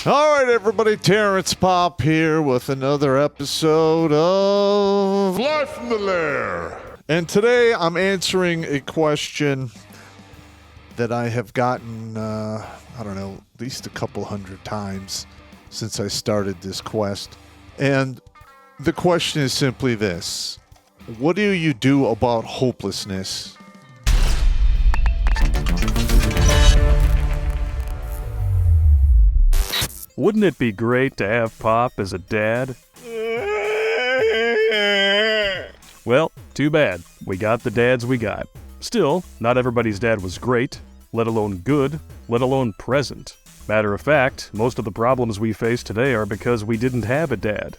All right, everybody, Terrence Popp here with another episode of Live from the Lair. And today I'm answering a question that I have gotten, at least a couple hundred times since I started this quest. And the question is simply this: what do you do about hopelessness? Wouldn't it be great to have Popp as a dad? Well, too bad. We got the dads we got. Still, not everybody's dad was great, let alone good, let alone present. Matter of fact, most of the problems we face today are because we didn't have a dad.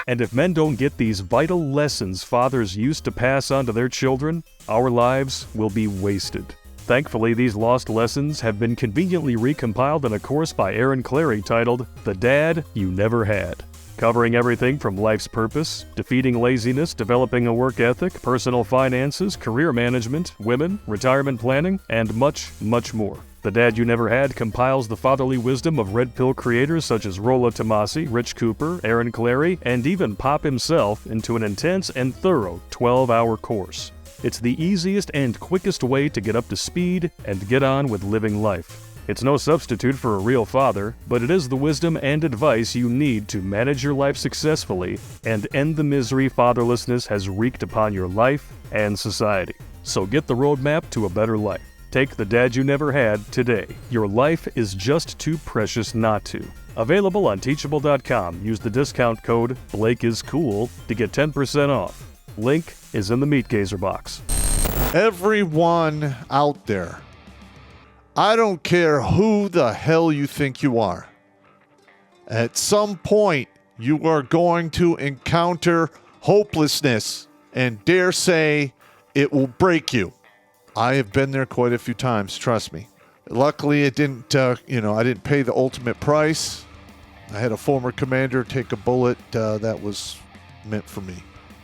And if men don't get these vital lessons fathers used to pass on to their children, our lives will be wasted. Thankfully, these lost lessons have been conveniently recompiled in a course by Aaron Clary titled The Dad You Never Had, covering everything from life's purpose, defeating laziness, developing a work ethic, personal finances, career management, women, retirement planning, and much, much more. The Dad You Never Had compiles the fatherly wisdom of Red Pill creators such as Rolla Tomasi, Rich Cooper, Aaron Clary, and even Popp himself into an intense and thorough 12-hour course. It's the easiest and quickest way to get up to speed and get on with living life. It's no substitute for a real father, but it is the wisdom and advice you need to manage your life successfully and end the misery fatherlessness has wreaked upon your life and society. So get the roadmap to a better life. Take the Dad You Never Had today. Your life is just too precious not to. Available on Teachable.com. Use the discount code BlakeIsCool to get 10% off. Link is in the Meat Gazer box. Everyone out there, I don't care who the hell you think you are, at some point you are going to encounter hopelessness, and dare say it will break you. I have been there quite a few times, trust me. Luckily, it didn't, I didn't pay the ultimate price. I had a former commander take a bullet that was meant for me.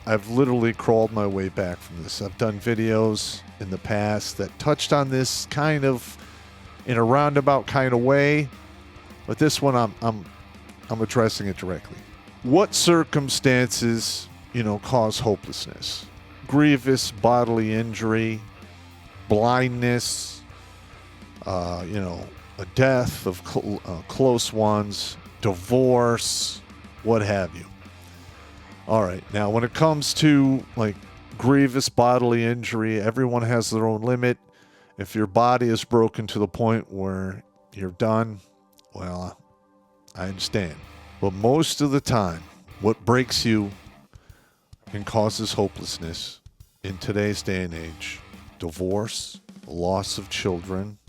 I've literally crawled my way back from this. I've done videos in the past that touched on this kind of in a roundabout kind of way, but this one I'm addressing it directly. What circumstances, cause hopelessness? Grievous bodily injury, blindness, a death of close ones, divorce, what have you. All right, now when it comes to grievous bodily injury, everyone has their own limit. If your body is broken to the point where you're done, well, I understand. But most of the time, what breaks you and causes hopelessness in today's day and age: divorce, loss of children,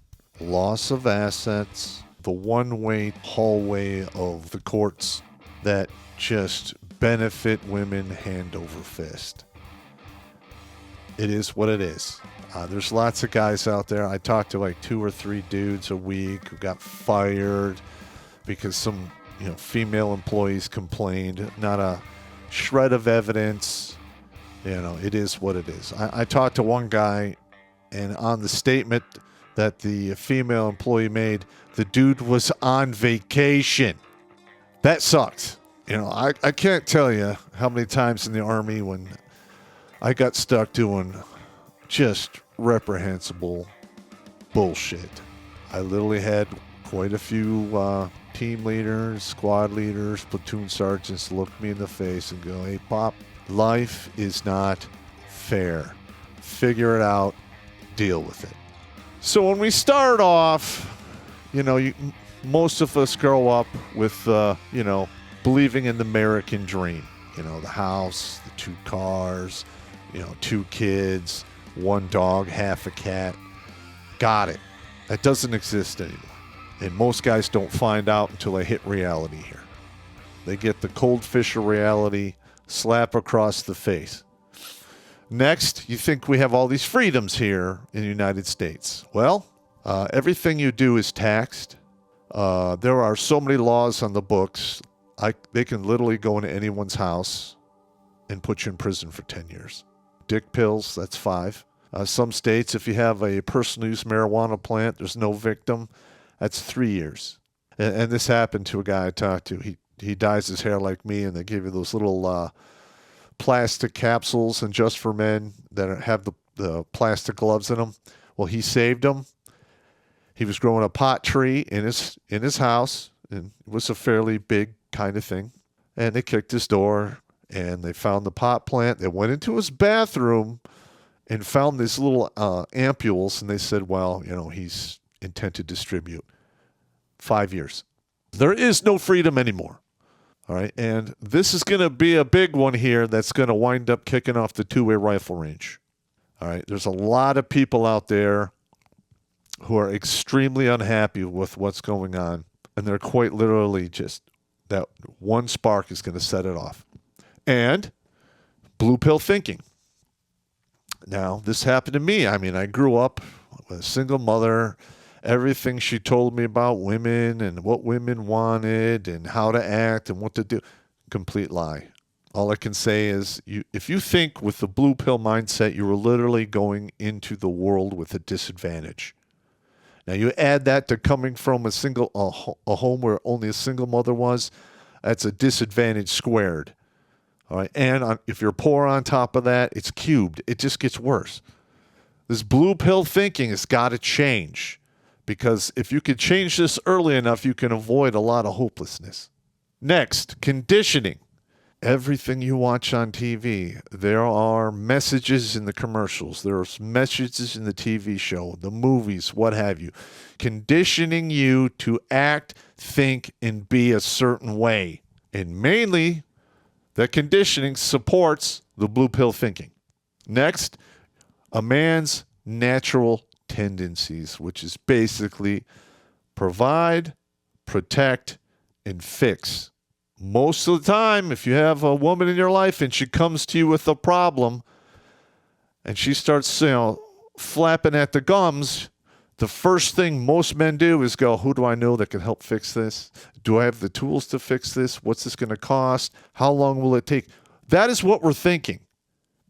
loss of assets, the one-way hallway of the courts that just benefit women hand over fist. It is what it is. There's lots of guys out there. I talk to 2 or 3 dudes a week who got fired because some female employees complained. Not a shred of evidence. It is what it is. I talked to one guy, and on the statement that the female employee made, the dude was on vacation. That sucked. I can't tell you how many times in the Army when I got stuck doing just reprehensible bullshit. I literally had quite a few team leaders, squad leaders, platoon sergeants look me in the face and go, "Hey, Popp, life is not fair. Figure it out. Deal with it." So when we start off, most of us grow up with, believing in the American dream. The house, the 2 cars, 2 kids, 1 dog, half a cat. Got it. That doesn't exist anymore. And most guys don't find out until they hit reality here. They get the cold fish of reality slap across the face. Next, you think we have all these freedoms here in the United States. Well, everything you do is taxed. There are so many laws on the books. They can literally go into anyone's house and put you in prison for 10 years. Dick pills, that's 5. Some states, if you have a personal use marijuana plant, there's no victim, that's 3 years. And this happened to a guy I talked to. He dyes his hair like me, and they give you those little plastic capsules, and just for men that have the plastic gloves in them. Well, he saved them. He was growing a pot tree in his house, and it was a fairly big kind of thing. And they kicked his door, and they found the pot plant. They went into his bathroom and found these little ampules, and they said, well, he's intent to distribute. 5 years. There is no freedom anymore. All right, and this is going to be a big one here that's going to wind up kicking off the two-way rifle range. All right, there's a lot of people out there who are extremely unhappy with what's going on, and they're quite literally just that one spark is going to set it off. And blue pill thinking. Now, this happened to me. I mean, I grew up with a single mother. Everything she told me about women and what women wanted and how to act and what to do, complete lie. All I can say is, if you think with the blue pill mindset, you were literally going into the world with a disadvantage. Now, you add that to coming from a home where only a single mother was, that's a disadvantage squared. All right, and if you're poor on top of that, it's cubed. It just gets worse. This blue pill thinking has got to change. Because if you could change this early enough, you can avoid a lot of hopelessness. Next, conditioning. Everything you watch on TV, there are messages in the commercials. There are messages in the TV show, the movies, what have you. Conditioning you to act, think, and be a certain way. And mainly, that conditioning supports the blue pill thinking. Next, a man's natural tendencies, which is basically provide, protect, and fix. Most of the time, if you have a woman in your life and she comes to you with a problem and she starts, flapping at the gums, the first thing most men do is go, who do I know that can help fix this? Do I have the tools to fix this? What's this going to cost? How long will it take? That is what we're thinking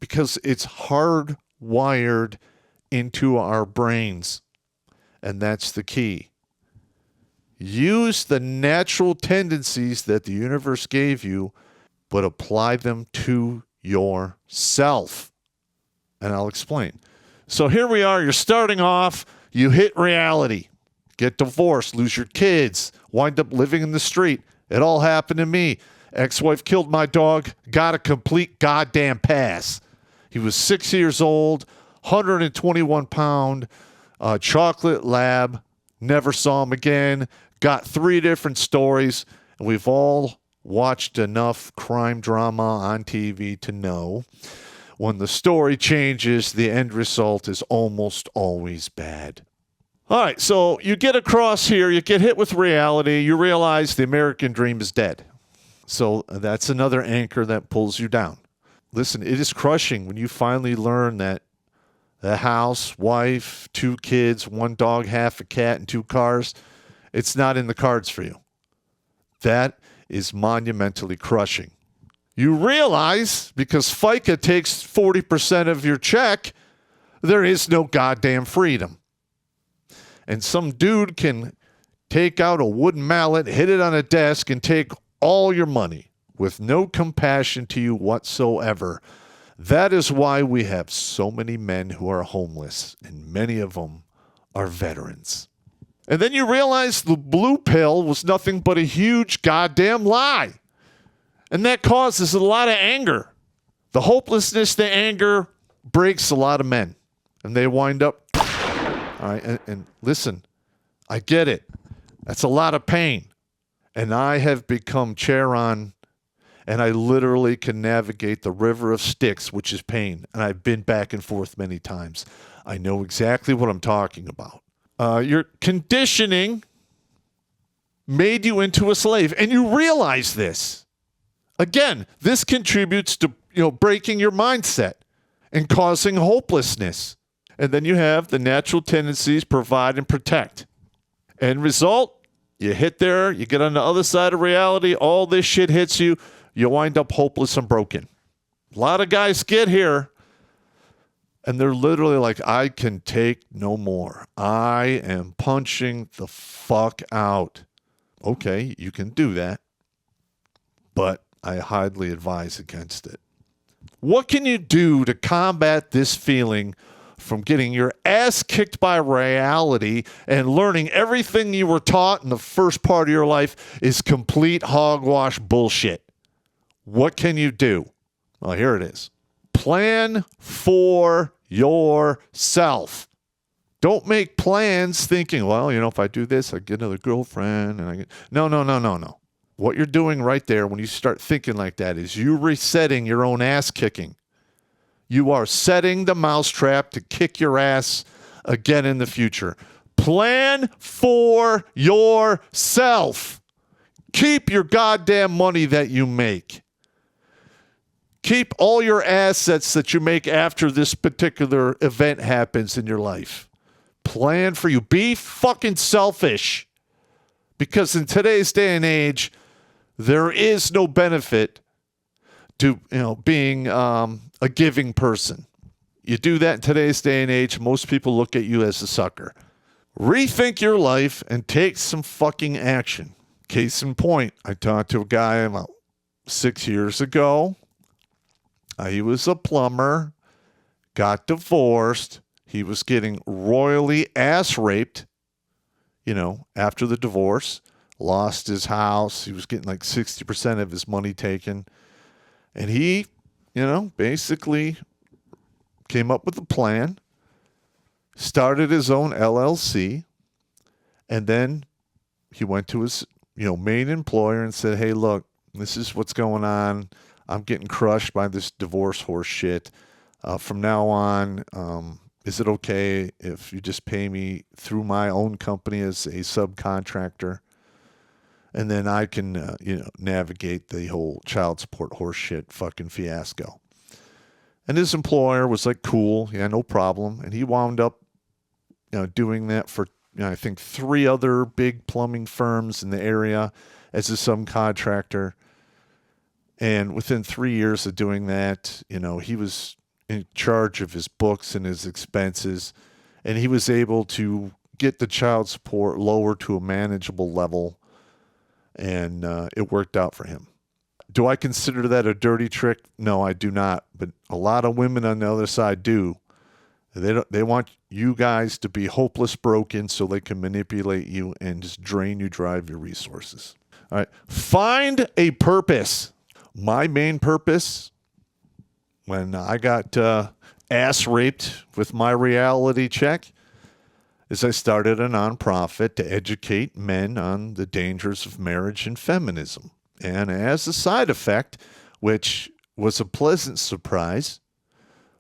because it's hardwired into our brains. And that's the key. Use the natural tendencies that the universe gave you, but apply them to yourself. And I'll explain. So here we are. You're starting off. You hit reality. Get divorced. Lose your kids. Wind up living in the street. It all happened to me. Ex-wife killed my dog. Got a complete goddamn pass. He was 6 years old. 121-pound chocolate lab. Never saw him again. Got 3 different stories. And we've all watched enough crime drama on TV to know when the story changes, the end result is almost always bad. All right, so you get across here, you get hit with reality, you realize the American dream is dead. So that's another anchor that pulls you down. Listen, it is crushing when you finally learn that the house, wife, 2 kids, 1 dog, half a cat, and 2 cars, it's not in the cards for you. That is monumentally crushing. You realize, because FICA takes 40% of your check, there is no goddamn freedom. And some dude can take out a wooden mallet, hit it on a desk, and take all your money with no compassion to you whatsoever. That is why we have so many men who are homeless, and many of them are veterans. And then you realize the blue pill was nothing but a huge goddamn lie. And that causes a lot of anger. The hopelessness, the anger breaks a lot of men. And they wind up, all right, and listen, I get it. That's a lot of pain. And I have become Charon, and I literally can navigate the river of Styx, which is pain. And I've been back and forth many times. I know exactly what I'm talking about. Your conditioning made you into a slave, and you realize this. Again, this contributes to breaking your mindset and causing hopelessness. And then you have the natural tendencies, provide and protect. End result, you hit there, you get on the other side of reality, all this shit hits you, you wind up hopeless and broken. A lot of guys get here, and they're literally like, I can take no more. I am punching the fuck out. Okay, you can do that, but I highly advise against it. What can you do to combat this feeling from getting your ass kicked by reality and learning everything you were taught in the first part of your life is complete hogwash bullshit? What can you do? Well, here it is. Plan for yourself. Don't make plans thinking, well, if I do this, I get another girlfriend. No. What you're doing right there when you start thinking like that is you resetting your own ass kicking. You are setting the mousetrap to kick your ass again in the future. Plan for yourself. Keep your goddamn money that you make. Keep all your assets that you make after this particular event happens in your life. Plan for you. Be fucking selfish. Because in today's day and age, there is no benefit to being a giving person. You do that in today's day and age, most people look at you as a sucker. Rethink your life and take some fucking action. Case in point, I talked to a guy about 6 years ago. He was a plumber, got divorced. He was getting royally ass raped, after the divorce. Lost his house. He was getting like 60% of his money taken. And he, basically came up with a plan, started his own LLC, and then he went to his, main employer and said, hey, look, this is what's going on. I'm getting crushed by this divorce horse shit. From now on, is it okay if you just pay me through my own company as a subcontractor? And then I can, navigate the whole child support horse shit fucking fiasco. And his employer was like, cool, yeah, no problem. And he wound up, doing that for, I think 3 other big plumbing firms in the area as a subcontractor. And within 3 years of doing that, he was in charge of his books and his expenses. And he was able to get the child support lower to a manageable level. And it worked out for him. Do I consider that a dirty trick? No, I do not. But a lot of women on the other side do. They want you guys to be hopeless broken so they can manipulate you and just drain you dry of your resources. All right. Find a purpose. My main purpose, when I got ass raped with my reality check, is I started a nonprofit to educate men on the dangers of marriage and feminism. And as a side effect, which was a pleasant surprise,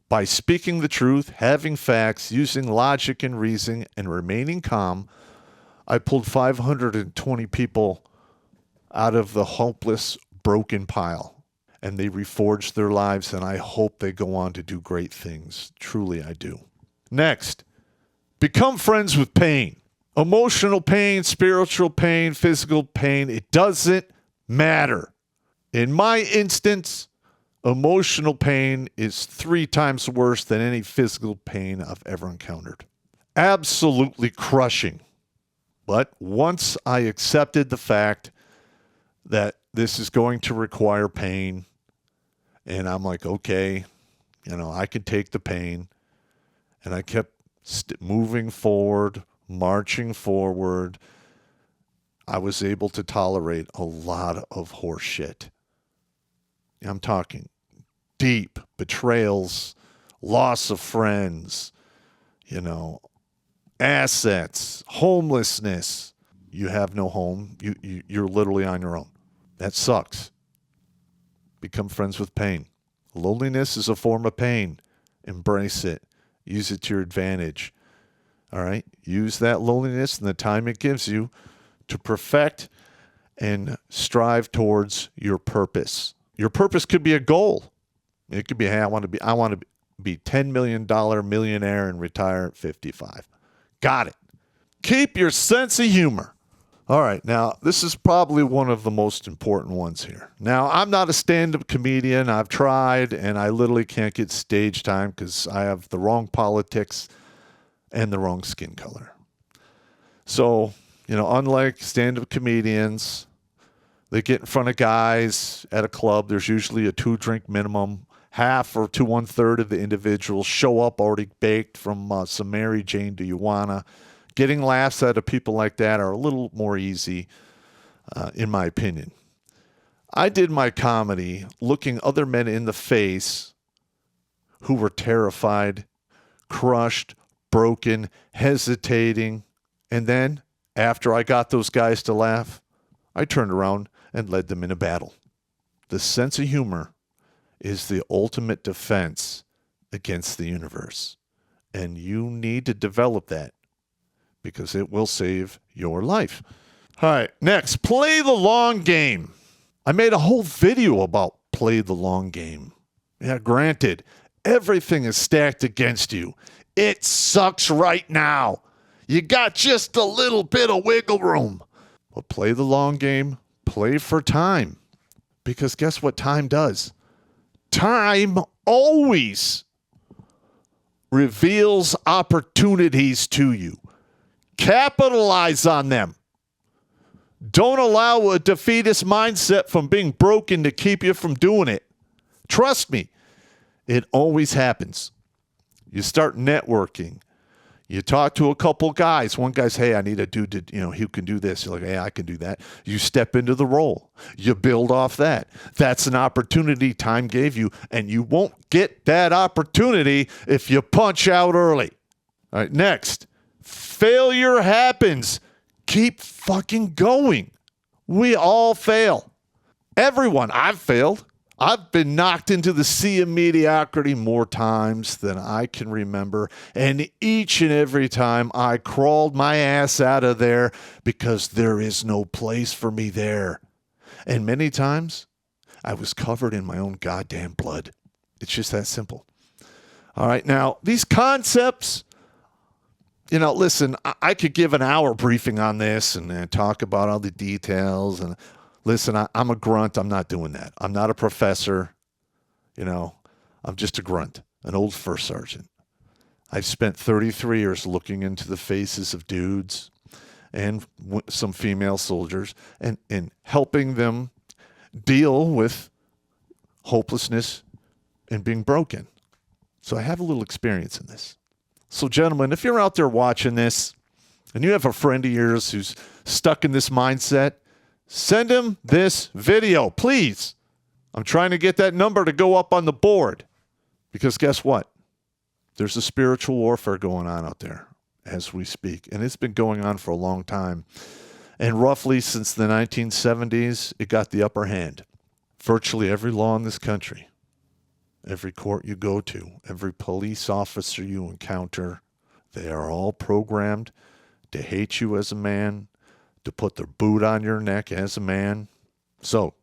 by speaking the truth, having facts, using logic and reasoning, and remaining calm, I pulled 520 people out of the hopeless, broken pile. And they reforged their lives, and I hope they go on to do great things. Truly, I do. Next, become friends with pain. Emotional pain, spiritual pain, physical pain, it doesn't matter. In my instance, emotional pain is 3 times worse than any physical pain I've ever encountered. Absolutely crushing. But once I accepted the fact that this is going to require pain, and I'm like, okay, I can take the pain. And I kept moving forward, marching forward. I was able to tolerate a lot of horse shit. I'm talking deep betrayals, loss of friends, assets, homelessness. You have no home. You're literally on your own. That sucks. Become friends with pain. Loneliness is a form of pain. Embrace it. Use it to your advantage. All right? Use that loneliness and the time it gives you to perfect and strive towards your purpose. Your purpose could be a goal. It could be, hey, I want to be $10 million millionaire and retire at 55. Got it. Keep your sense of humor. All right, now, this is probably one of the most important ones here. Now, I'm not a stand-up comedian. I've tried, and I literally can't get stage time because I have the wrong politics and the wrong skin color. So Unlike stand-up comedians, they get in front of guys at a club. There's usually a 2-drink minimum. Half or to 1/3 of the individuals show up already baked from some Mary Jane Do You Wanna. Getting laughs out of people like that are a little more easy, in my opinion. I did my comedy looking other men in the face who were terrified, crushed, broken, hesitating. And then, after I got those guys to laugh, I turned around and led them in a battle. The sense of humor is the ultimate defense against the universe. And you need to develop that because it will save your life. All right, next, play the long game. I made a whole video about play the long game. Yeah, granted, everything is stacked against you. It sucks right now. You got just a little bit of wiggle room. But play the long game, play for time. Because guess what time does? Time always reveals opportunities to you. Capitalize on them. Don't allow a defeatist mindset from being broken to keep you from doing it. Trust me, it always happens. You start networking. You talk to a couple guys. One guy's, hey, I need a dude who can do this. You're like, hey, I can do that. You step into the role. You build off that. That's an opportunity time gave you, and you won't get that opportunity if you punch out early. All right, next. Failure happens. Keep fucking going. We all fail. Everyone. I've failed. I've been knocked into the sea of mediocrity more times than I can remember. And each and every time I crawled my ass out of there because there is no place for me there. And many times I was covered in my own goddamn blood. It's just that simple. All right. Now, these concepts, listen, I could give an hour briefing on this and talk about all the details. And listen, I'm a grunt. I'm not doing that. I'm not a professor. I'm just a grunt, an old first sergeant. I've spent 33 years looking into the faces of dudes and some female soldiers and helping them deal with hopelessness and being broken. So I have a little experience in this. So, gentlemen, if you're out there watching this and you have a friend of yours who's stuck in this mindset, send him this video, please. I'm trying to get that number to go up on the board because guess what? There's a spiritual warfare going on out there as we speak, and it's been going on for a long time. And roughly since the 1970s, it got the upper hand. Virtually every law in this country, every court you go to, every police officer you encounter, they are all programmed to hate you as a man, to put their boot on your neck as a man. So,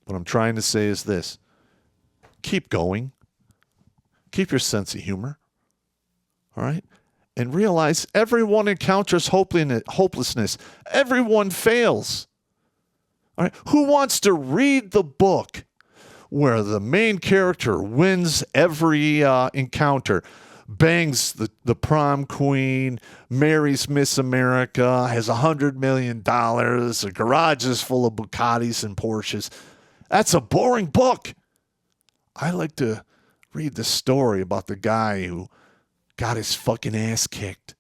what I'm trying to say is this. Keep going. Keep your sense of humor. All right? And realize everyone encounters hopelessness. Everyone fails. All right? Who wants to read the book where the main character wins every encounter, bangs the prom queen, marries Miss America, has $100 million, a garage is full of Bugattis and Porsches? That's a boring book. I like to read the story about the guy who got his fucking ass kicked,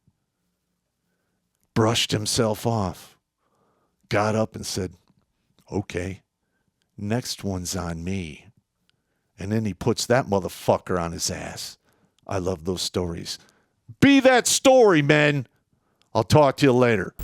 brushed himself off, got up and said, okay, next one's on me. And then he puts that motherfucker on his ass. I love those stories. Be that story, men. I'll talk to you later.